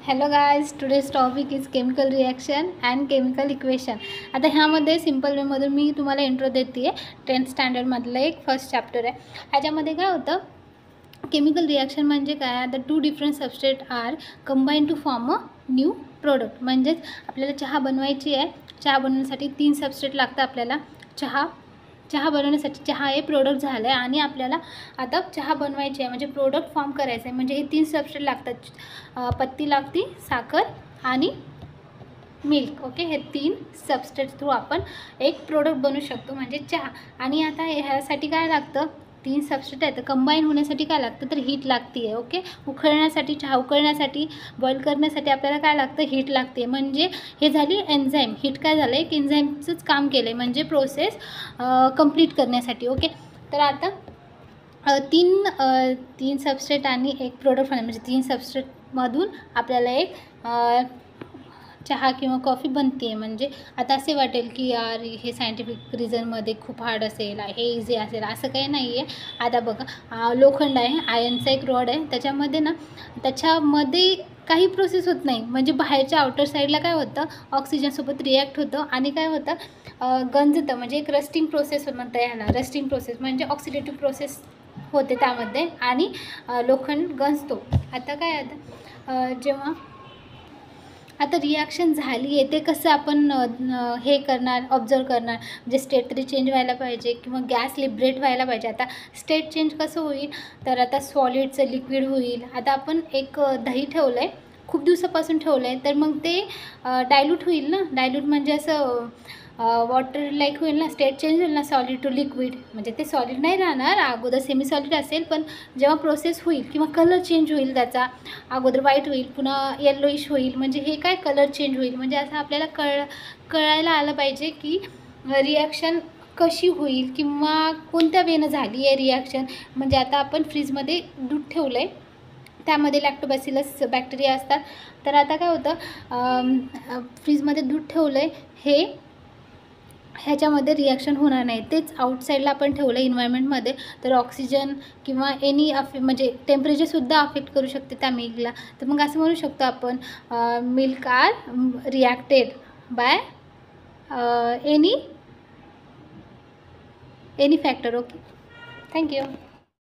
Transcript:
Hello guys, today's topic is chemical reaction and chemical equation. आता ह्यामध्ये simple वेमधून मी तुम्हाला intro देते आहे. 10th स्टँडर्डमधलं एक फर्स्ट चॅप्टर आहे. ह्याच्यामध्ये काय होतं, केमिकल रिॲक्शन म्हणजे काय, the two different substrate are combine to form a new product. म्हणजेच आपल्याला चहा बनवायची आहे. चहा बनवण्यासाठी 3 सबस्ट्रेट लागतं आपल्याला. चहा बनवण्यासाठी चहा हे प्रोडक्ट झालं आहे आणि आपल्याला आता चहा बनवायची आहे म्हणजे प्रोडक्ट फॉर्म करायचं आहे. म्हणजे हे 3 सबस्ट्रेट लागतात. पत्ती लागती, साखर आणि मिल्क. ओके, हे 3 सबस्ट्रेट थ्रू आपण एक प्रोडक्ट बनवू शकतो म्हणजे चहा. आणि आता ह्यासाठी काय लागतं, 3 सबस्ट्रेट आहेत. कंबाईन होण्यासाठी काय लागतं, तर हीट लागते आहे. ओके, उकळण्यासाठी, चहा उकळण्यासाठी, बॉईल करण्यासाठी आपल्याला काय लागतं, हीट लागते. म्हणजे हे झाली एन्झाईम. हीट काय झालं, एक एन्झाईमचंच काम केलं आहे म्हणजे प्रोसेस कंप्लीट करण्यासाठी. ओके, तर आता 3 सबस्ट्रेट आणि एक प्रोडक्ट म्हणजे 3 सबस्ट्रेटमधून आपल्याला एक चहा किंवा कॉफी बनते. म्हणजे आता असे वाटेल की यार हे सायंटिफिक रिझनमध्ये खूप हार्ड असेल, हे इझी असेल, असं काही नाही आहे. आता बघा, लोखंड आहे, आयर्नचा एक रॉड आहे, त्याच्यामध्ये काही प्रोसेस होत नाही. म्हणजे बाहेरच्या आउटर साईडला काय होतं, ऑक्सिजनसोबत रिॲक्ट होतं आणि काय होतं, गंजतं. म्हणजे एक रस्टिंग प्रोसेस म्हणता येणार. रस्टिंग प्रोसेस म्हणजे ऑक्सिडेटिव्ह प्रोसेस होते त्यामध्ये आणि लोखंड गंजतो. आता काय, जेव्हा आता रिॲक्शन झाली आहे ते कसं आपण हे करणार, ऑब्झर्व करणार. म्हणजे स्टेट तरी चेंज व्हायला पाहिजे किंवा गॅस लिबरेट व्हायला पाहिजे. आता स्टेट चेंज कसं होईल, तर आता सॉलिडचं लिक्विड होईल. आता आपण एक दही ठेवलं आहे, खूप दिवसापासून ठेवलं आहे, तर मग ते डायल्यूट होईल ना. डायल्यूट म्हणजे असं वॉटर लाईक होईल ना. स्टेट चेंज होईल ना, सॉलिड टू लिक्विड. म्हणजे ते सॉलिड नाही राहणार, अगोदर सेमी सॉलिड असेल, पण जेव्हा प्रोसेस होईल किंवा कलर चेंज होईल त्याचा, अगोदर व्हाईट होईल, पुन्हा येल्लोइश होईल. म्हणजे हे काय, कलर चेंज होईल. म्हणजे असं आपल्याला कळायला आलं पाहिजे की रिॲक्शन कशी होईल किंवा कोणत्या वेनं झाली आहे रिॲक्शन. म्हणजे आता आपण फ्रीजमध्ये दूध ठेवलं आहे, त्यामध्ये लॅक्टोबॅसिलस बॅक्टेरिया असतात. तर आता काय होतं, फ्रीजमध्ये दूध ठेवलं आहे, ह्याच्यामध्ये रिॲक्शन होणार नाही. तेच आउटसाईडला आपण ठेवलं इन्व्हायरमेंटमध्ये, तर ऑक्सिजन किंवा एनी म्हणजे टेम्परेचरसुद्धा अफेक्ट करू शकते त्या मिल्कला. तर मग असं म्हणू शकतो आपण, milk are reacted by any factor. Okay, thank you.